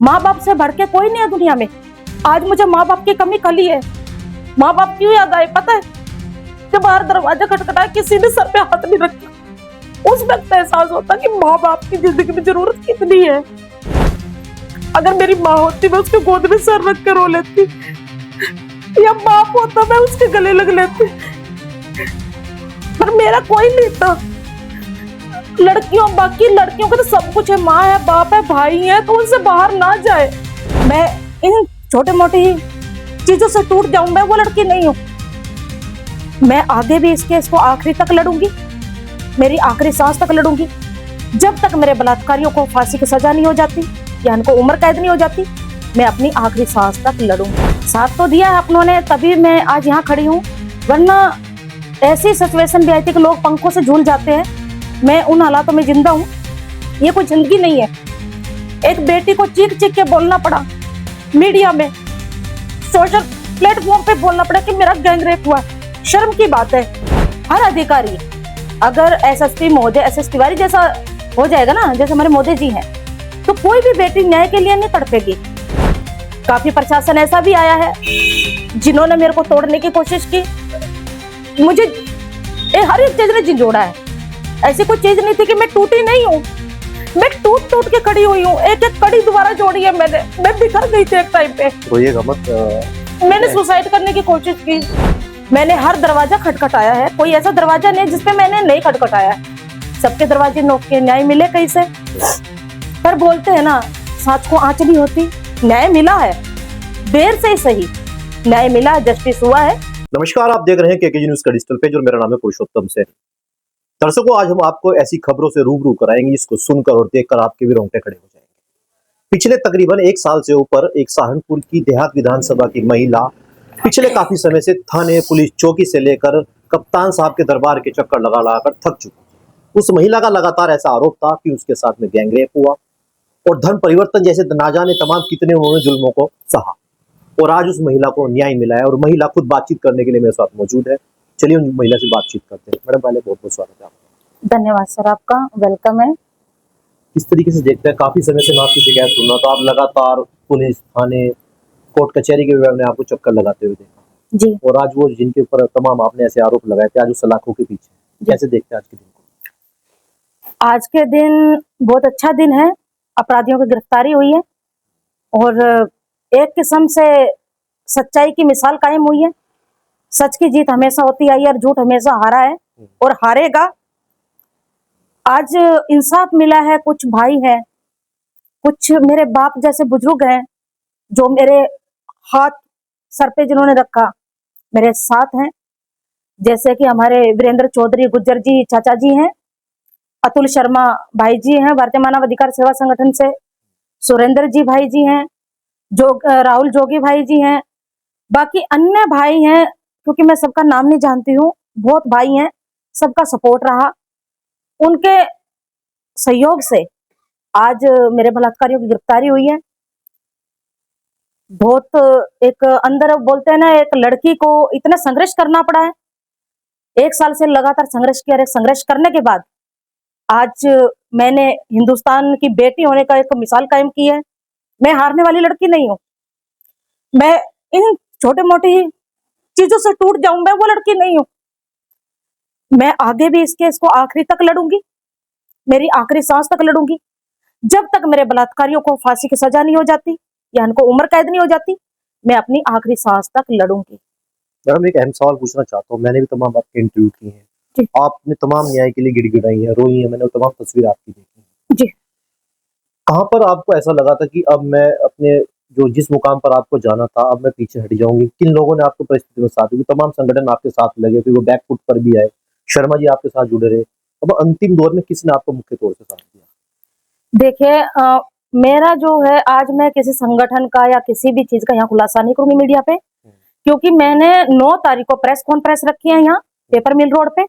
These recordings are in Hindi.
माँ बाप से बढ़ के कोई नहीं है दुनिया में। आज मुझे माँ बाप की कमी खली है। माँ बाप क्यों याद आए पता है? जब बाहर दरवाजा खटखटा किसी ने सर पे हाथ नहीं रखा, उस वक्त एहसास होता कि माँ बाप की जिंदगी में जरूरत कितनी है। अगर मेरी माँ होती मैं उसके गोद में सर रख कर रो लेती, या बाप होता मैं उसके गले लग लेती, पर मेरा कोई नहीं था। बाकी लड़कियों का तो सब कुछ है, माँ है, बाप है, भाई है, तो उनसे बाहर ना जाए। मैं इन छोटे मोटी चीजों से टूट जाऊं, मैं वो लड़की नहीं हूं। मैं आगे भी इस केस को आखिरी तक लड़ूंगी, मेरी आखिरी सांस तक लड़ूंगी, जब तक मेरे बलात्कारियों को फांसी की सजा नहीं हो जाती या इनको उम्र कैद नहीं हो जाती। मैं अपनी आखिरी सांस तक लड़ूंगी। साथ तो दिया है अपनों ने, तभी मैं आज यहाँ खड़ी हूँ, वरना ऐसी सिचुएशन भी आई थी कि लोग पंखों से झूल जाते हैं। मैं उन हालातों में जिंदा हूँ। ये कोई जिंदगी नहीं है। एक बेटी को चीख चीख के बोलना पड़ा, मीडिया में, सोशल प्लेटफॉर्म पे बोलना पड़ा कि मेरा गैंगरेप हुआ। शर्म की बात है। हर अधिकारी, अगर एसएसपी महोदय, एसएस तिवारी जैसा हो जाएगा ना, जैसे हमारे मोदी जी हैं, तो कोई भी बेटी न्याय के लिए नहीं तड़पेगी। काफी प्रशासन ऐसा भी आया है जिन्होंने मेरे को तोड़ने की कोशिश की। मुझे हर एक चीज ने झिझोड़ा है। ऐसी कोई चीज नहीं थी कि मैं टूटी नहीं हूँ, मैं टूट टूट के खड़ी हुई हूँ। एक एक कड़ी दोबारा जोड़ी है मैंने। मैं बिखर गई थी एक टाइम पे। रोइएगा मत। मैंने सुसाइड करने की कोशिश की। मैंने हर दरवाजा खटखटाया है, कोई ऐसा दरवाजा नहीं जिसपे मैंने नहीं खटखटाया। सबके दरवाजे नोक के न्याय मिले कैसे? पर बोलते हैं ना, सांच को आंच नहीं होती। न्याय मिला है, देर से ही सही न्याय मिला, जस्टिस हुआ है। नमस्कार, आप देख रहे हैं केकेजी न्यूज का डिजिटल पेज और मेरा नाम है पुरुषोत्तम से। दर्शकों, आज हम आपको ऐसी खबरों से रूबरू कराएंगे जिसको सुनकर और देखकर आपके भी रोंगटे खड़े हो जाएंगे। पिछले तकरीबन एक साल से ऊपर एक सहारनपुर की देहात विधानसभा की महिला पिछले काफी समय से थाने, पुलिस चौकी से लेकर कप्तान साहब के दरबार के चक्कर लगा लगाकर थक चुकी। उस महिला का लगातार ऐसा आरोप था कि उसके साथ में गैंगरेप हुआ और धन परिवर्तन जैसे ना जाने तमाम कितने उन्होंने जुल्मों को सहा। और आज उस महिला को न्याय मिला है और महिला खुद बातचीत करने के लिए मेरे साथ मौजूद है। चलिए उन महिला से बातचीत करते हैं। मैडम, पहले बहुत बहुत स्वागत है आपका। धन्यवाद सर, आपका वेलकम है। किस तरीके से देखते हैं, काफी समय से मैं आपकी शिकायत सुन रहा, तो आप लगातार पुलिस, थाने, कोर्ट कचहरी के मैंने आपको चक्कर लगाते हुए देखा जी। और आज वो जिनके ऊपर तमाम आपने ऐसे आरोप लगाए थे, आज उस सलाखों के पीछे कैसे देखते हैं आज के दिन को? आज के दिन बहुत अच्छा दिन है। अपराधियों की गिरफ्तारी हुई है और एक किस्म से सच्चाई की मिसाल कायम हुई है। सच की जीत हमेशा होती आई है और झूठ हमेशा हारा है और हारेगा। आज इंसाफ मिला है। कुछ भाई हैं, कुछ मेरे बाप जैसे बुजुर्ग हैं जो मेरे हाथ सर पे जिन्होंने रखा, मेरे साथ हैं। जैसे कि हमारे वीरेंद्र चौधरी गुज्जर जी चाचा जी हैं, अतुल शर्मा भाई जी हैं भारतीय मानव अधिकार सेवा संगठन से, सुरेंद्र जी भाई जी हैं, राहुल जोगी भाई जी हैं, बाकी अन्य भाई हैं, क्योंकि मैं सबका नाम नहीं जानती हूँ। बहुत भाई हैं, सबका सपोर्ट रहा। उनके सहयोग से आज मेरे बलात्कारियों की गिरफ्तारी हुई है। बहुत एक अंदर बोलते हैं ना, एक लड़की को इतना संघर्ष करना पड़ा है। एक साल से लगातार संघर्ष किया। संघर्ष करने के बाद आज मैंने हिंदुस्तान की बेटी होने का एक मिसाल कायम की है। मैं हारने वाली लड़की नहीं हूँ। मैं इन छोटे मोटी चीजों से टूट जाऊं, मैं वो लड़की नहीं हूँ। मैं आगे भी इस केस को आखिरी तक लड़ूंगी, मेरी आखिरी सांस तक लड़ूंगी, जब तक मेरे बलात्कारियों को फांसी की सजा नहीं हो जाती या इनको उम्र कैद नहीं हो जाती। मैं अपनी आखिरी सांस तक लड़ूंगी। मैडम, एक अहम सवाल पूछना चाहता हूँ। मैंने भी तमाम आपके इंटरव्यू किए हैं, आपने तमाम न्याय के लिए गिड़गिड़ाई है, रोई है, मैंने तमाम तस्वीर आपकी देखी है जी। कहाँ पर आपको ऐसा लगा था कि अब मैं अपने जिस मुकाम पर आपको जाना था, अब मैं पीछे हट जाऊंगी? किन लोगों ने आपको परिस्थिति में साथ दी? तमाम संगठन आपके साथ लगे, फिर वो बैकफुट पर भी आए, शर्मा जी आपके साथ जुड़े रहे, अब अंतिम दौर में किसने आपको मुख्य तौर से साथ दिया? देखिए, मेरा जो है, आज मैं किसी संगठन का या किसी भी चीज का यहाँ खुलासा नहीं करूंगी मीडिया पे, क्योंकि मैंने 9 तारीख को प्रेस कॉन्फ्रेंस रखी है यहाँ पेपर मिल रोड पे।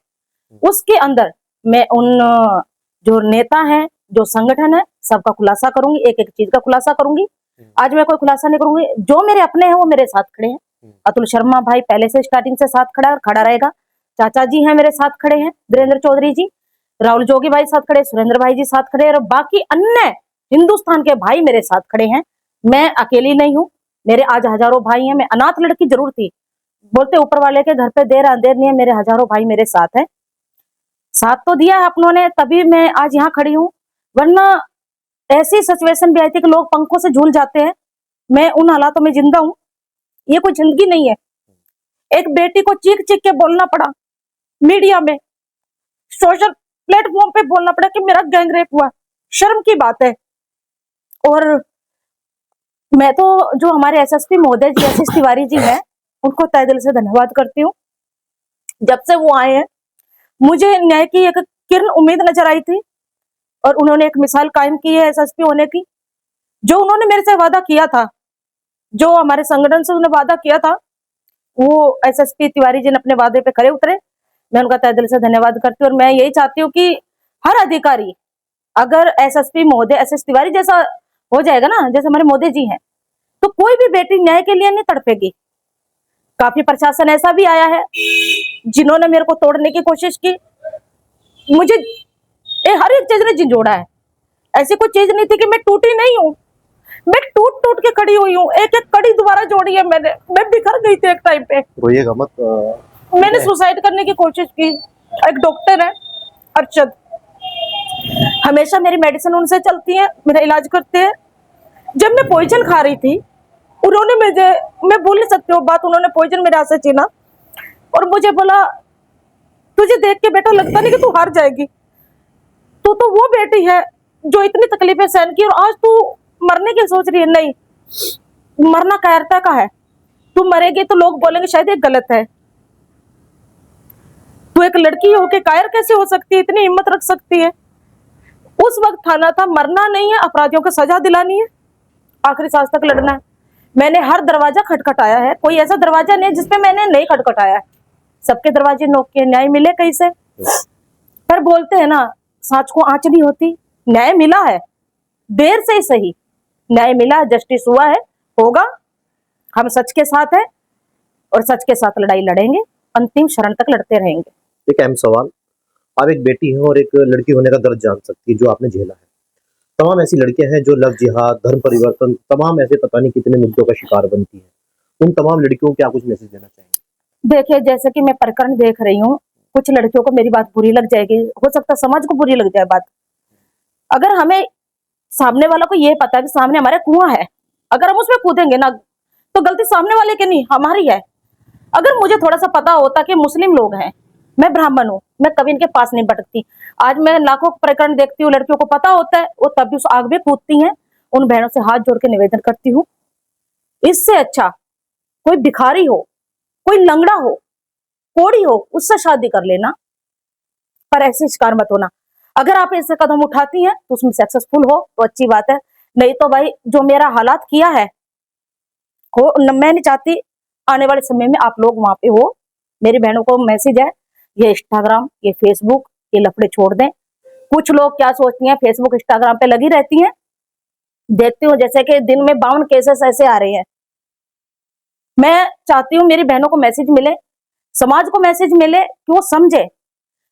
उसके अंदर मैं उन जो नेता हैं, जो संगठन है, सबका खुलासा करूंगी, एक एक चीज का खुलासा करूंगी। आज मैं कोई खुलासा नहीं करूंगी। जो मेरे अपने हैं वो मेरे साथ खड़े हैं। अतुल शर्मा भाई पहले से स्टार्टिंग से साथ खड़ा है और खड़ा रहेगा। चाचा जी हैं मेरे साथ खड़े हैं, वीरेंद्र चौधरी जी, राहुल जोगी भाई साथ खड़े, सुरेंद्र भाई जी साथ खड़े और बाकी अन्य हिंदुस्तान के भाई मेरे साथ खड़े हैं। मैं अकेली नहीं हूँ, मेरे आज हजारों भाई हैं। मैं अनाथ लड़की जरूर थी, बोलते ऊपर वाले के घर पे देर अंधेर नहीं है, मेरे हजारों भाई मेरे साथ हैं। साथ तो दिया है अपनों ने, तभी मैं आज यहाँ खड़ी हूँ, वरना ऐसी सिचुएशन भी आई थी कि लोग पंखों से झूल जाते हैं। मैं उन हालातों में जिंदा हूँ। ये कोई जिंदगी नहीं है। एक बेटी को चीख चीख के बोलना पड़ा, मीडिया में, सोशल प्लेटफॉर्म पे बोलना पड़ा कि मेरा गैंग रेप हुआ। शर्म की बात है। और मैं तो जो हमारे एसएसपी महोदय जी, आशीष तिवारी जी हैं, उनको तहे दिल से धन्यवाद करती हूँ। जब से वो आए हैं, मुझे न्याय की एक किरण उम्मीद नजर आई थी और उन्होंने एक मिसाल कायम की है एसएसपी होने की। जो उन्होंने मेरे से वादा किया था, जो हमारे संगठन से उन्होंने वादा किया था, वो एसएसपी तिवारी जी ने अपने वादे पे खरे उतरे। मैं उनका तहे दिल से धन्यवाद करती हूँ। और मैं यही चाहती हूँ कि हर अधिकारी अगर एसएसपी महोदय एसएस तिवारी जैसा हो जाएगा ना, जैसे हमारे मोदी जी हैं, तो कोई भी बेटी न्याय के लिए नहीं तड़पेगी। काफी प्रशासन ऐसा भी आया है जिन्होंने मेरे को तोड़ने की कोशिश की। मुझे हर एक चीज ने झिझोड़ा है। ऐसी कोई चीज नहीं थी कि मैं टूटी नहीं हूँ, मैं टूट टूट के खड़ी हुई हूँ। एक एक कड़ी दोबारा जोड़ी है मैंने। मैं बिखर गई थी एक टाइम पे, रोइएगा मत। मैंने सुसाइड करने की कोशिश की। एक डॉक्टर है अरशद, हमेशा मेरी मेडिसिन उनसे चलती है, मेरा इलाज करते हैं। जब मैं पॉइजन खा रही थी, उन्होंने मुझे, मैं भूल नहीं सकती वो बात, उन्होंने पॉइजन मेरे हाथ से छीना और मुझे बोला, तुझे देख के बेटा लगता नहीं कि तू हार जाएगी, तू तो वो बेटी है जो इतनी तकलीफें सहन की और आज तू मरने की सोच रही है। नहीं, मरना कायरता का है। तू मरेगी तो लोग बोलेंगे शायद ये गलत है। तू एक लड़की होके कायर कैसे हो सकती है, इतनी हिम्मत रख सकती है। उस वक्त थाना था, मरना नहीं है, अपराधियों को सजा दिलानी है, आखिरी सांस तक लड़ना है। मैंने हर दरवाजा खटखटाया है, कोई ऐसा दरवाजा नहीं जिसपे मैंने नहीं खटखटाया है। सबके दरवाजे नोक के, न्याय मिले कहीं से। पर बोलते हैं ना, सांच को आंच नहीं होती। न्याय मिला है, देर से ही सही न्याय मिला, जस्टिस हुआ है, होगा। हम सच के साथ हैं और सच के साथ लड़ाई लड़ेंगे, अंतिम शरण तक लड़ते रहेंगे। एक अहम सवाल, आप एक बेटी हैं और एक लड़की होने का दर्द जान सकती है जो आपने झेला है। तमाम ऐसी लड़कियां हैं जो लव जिहाद, धर्म परिवर्तन, तमाम ऐसे पता नहीं कितने मुद्दों का शिकार बनती हैं। उन तमाम लड़कियों को क्या कुछ मैसेज देना चाहेंगे? देखिए, जैसे कि मैं प्रकरण देख रही हूँ, कुछ लड़कियों को मेरी बात बुरी लग जाएगी, हो सकता है समाज को बुरी लग जाए बात। अगर हमें सामने वाला को ये पता है कि सामने हमारे कुआं है, अगर हम उसमें कूदेंगे ना, तो गलती सामने वाले की नहीं, हमारी है। अगर मुझे थोड़ा सा पता होता कि मुस्लिम लोग हैं, मैं ब्राह्मण हूँ, मैं कभी इनके पास नहीं भटकती। आज मैं लाखों प्रकरण देखती हूँ, लड़कियों को पता होता है, वो तब भी उस आग में कूदती हैं। उन बहनों से हाथ जोड़ के निवेदन करती हूँ, इससे अच्छा कोई भिखारी हो, कोई लंगड़ा हो, कोड़ी हो, उससे शादी कर लेना, पर ऐसे शिकार मत होना। अगर आप ऐसे कदम उठाती हैं तो उसमें सक्सेसफुल हो तो अच्छी बात है, नहीं तो भाई जो मेरा हालात किया है हो, मैं नहीं चाहती आने वाले समय में आप लोग वहां पे हो। मेरी बहनों को मैसेज है, ये इंस्टाग्राम, ये फेसबुक, ये लफड़े छोड़ दें। कुछ लोग क्या सोचती हैं, फेसबुक इंस्टाग्राम पे लगी रहती हैं, देखती हूँ जैसे कि दिन में 52 केसेस ऐसे आ रहे हैं। मैं चाहती हूँ मेरी बहनों को मैसेज मिले, समाज को मैसेज मिले कि वो समझे।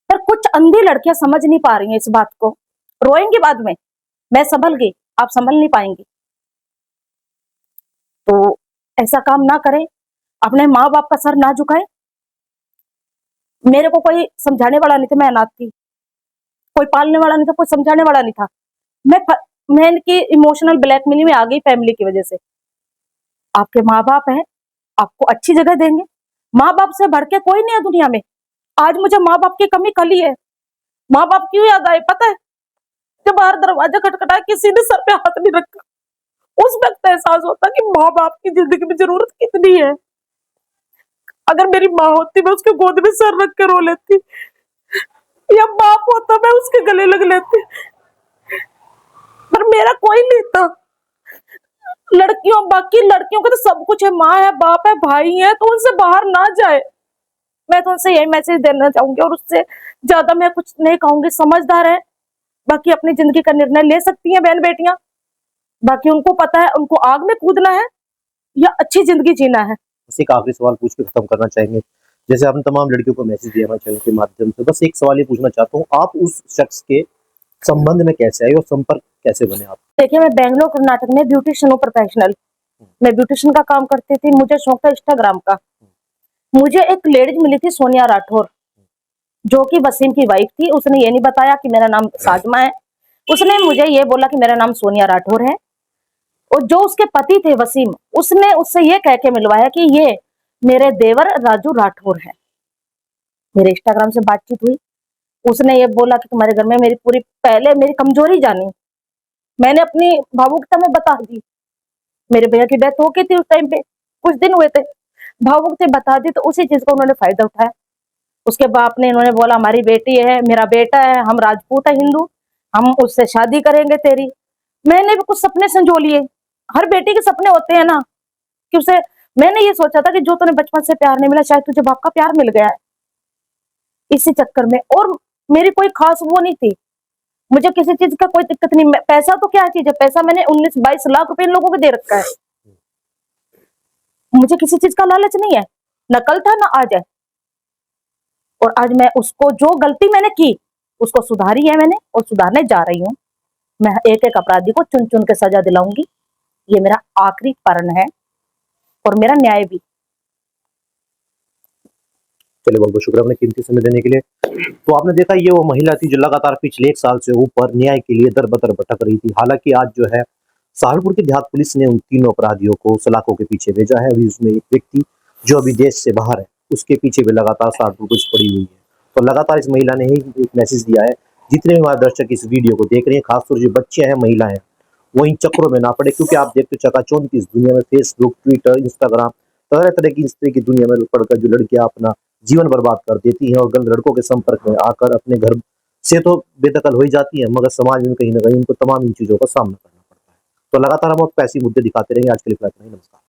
पर कुछ अंधी लड़कियां समझ नहीं पा रही हैं इस बात को, रोएंगी बाद में, मैं संभल गई, आप संभल नहीं पाएंगी। तो ऐसा काम ना करें, अपने माँ बाप का सर ना झुकाएं। मेरे को कोई समझाने वाला नहीं था, मैं अनाथ थी, कोई पालने वाला नहीं था, कोई समझाने वाला नहीं था। मैं इनकी इमोशनल ब्लैकमेलिंग में आ गई फैमिली की वजह से। आपके माँ बाप हैं, आपको अच्छी जगह देंगे, माँ बाप से बढ़ के कोई नहीं है दुनिया में। आज मुझे माँ बाप की कमी खली है। माँ बाप क्यों याद आए पता है? जब बाहर दरवाजा खटखटाया, किसी ने सर पे हाथ नहीं रखा, उस वक्त एहसास होता कि माँ बाप की जिंदगी में जरूरत कितनी है। अगर मेरी माँ होती, मैं उसके गोद में सर रख के रो लेती, या बाप होता मैं उसके गले लग लेती, पर मेरा कोई नहीं था। लड़कियों, बाकी लड़कियों को तो सब कुछ है, माँ है, बाप है, भाई है, तो उनसे बाहर ना जाए। मैं तो उनसे यही मैसेज देना चाहूंगी और उससे ज्यादा मैं कुछ नहीं कहूंगी। समझदार है, बाकी अपनी जिंदगी का निर्णय ले सकती हैं बहन बेटियां, बाकी उनको पता है उनको आग में कूदना है या अच्छी जिंदगी जीना है। बस एक आखिरी सवाल पूछ के खत्म करना चाहेंगे। जैसे आपने तमाम लड़कियों को मैसेज दिया हमारे चैनल के माध्यम से, बस एक सवाल ये पूछना चाहता हूँ, आप उस शख्स के संबंध में कैसे आए और संपर्क कैसे बने आप? देखिए, मैं बेंगलोर कर्नाटक में ब्यूटिशियन हूँ प्रोफेशनल। मैं ब्यूटिशियन का काम करती थी, मुझे शौक था इंस्टाग्राम का। मुझे एक लेडीज मिली थी सोनिया राठौर, जो कि वसीम की वाइफ थी। उसने ये नहीं बताया कि मेरा नाम साजमा है, उसने मुझे ये बोला कि मेरा नाम सोनिया राठौर है। और जो उसके पति थे वसीम, उसने उससे ये कह के मिलवाया कि ये मेरे देवर राजू राठौर है। मेरे इंस्टाग्राम से बातचीत हुई, उसने ये बोला कि तुम्हारे घर में मेरी पूरी, पहले मेरी कमजोरी जानी, मैंने अपनी भावुकता में बता दी। मेरे भैया की डेथ हो गई थी उस टाइम पे, कुछ दिन हुए थे, भावुक से बता दी, तो उसी चीज का उन्होंने फायदा उठाया। उसके बाप ने, इन्होंने बोला हमारी बेटी है, मेरा बेटा है, हम राजपूत है हिंदू, हम उससे शादी करेंगे तेरी। मैंने भी कुछ सपने संजो लिए, हर बेटी के सपने होते हैं ना, कि उसे, मैंने ये सोचा था कि जो तुम्हें बचपन से प्यार नहीं मिला, शायद तुझे बाप का प्यार मिल गया है इसी चक्कर में। और मेरी कोई खास वो नहीं थी, मुझे किसी चीज का कोई दिक्कत नहीं। पैसा तो क्या चीज है, पैसा मैंने 19-22 लाख रुपए इन लोगों को दे रखा है, मुझे किसी चीज का लालच नहीं है, न कल था न आज है। और आज मैं उसको, जो गलती मैंने की उसको सुधारी है मैंने, और सुधारने जा रही हूँ। मैं एक एक अपराधी को चुन चुन के सजा दिलाऊंगी, ये मेरा आखिरी प्रण है, और मेरा न्याय भी। चलिए, बहुत बहुत शुक्रिया अपने कीमती समय देने के लिए। तो आपने देखा, ये वो महिला थी जो लगातार पिछले 1 साल से ऊपर न्याय के लिए दर बदर भटक रही थी। हालांकि आज जो है सहारनपुर की देहात पुलिस ने उन तीनों अपराधियों को सलाखों के पीछे भेजा है। अभी उसमें एक व्यक्ति जो अभी देश से बाहर है, उसके पीछे भी लगातार सहारनपुर पुलिस पड़ी हुई है। तो लगातार इस महिला ने ही एक मैसेज दिया है, जितने भी हमारे दर्शक इस वीडियो को देख रहे हैं, खासतौर जो बच्चे हैं, महिलाएं हैं, वो इन चक्रों में ना पड़े। क्योंकि आप देखते हो चकाचौंध की इस दुनिया में फेसबुक, ट्विटर, इंस्टाग्राम, तरह तरह की इस तरह की दुनिया में पढ़कर जो लड़कियां अपना जीवन बर्बाद कर देती हैं और गलत लड़कों के संपर्क में आकर अपने घर से तो बेदखल हो ही जाती है, मगर समाज में कहीं ना कहीं उनको तमाम इन चीजों का सामना करना पड़ता है। तो लगातार हम आपको ऐसी मुद्दे दिखाते रहेंगे। आज के लिए इतना ही, नमस्कार।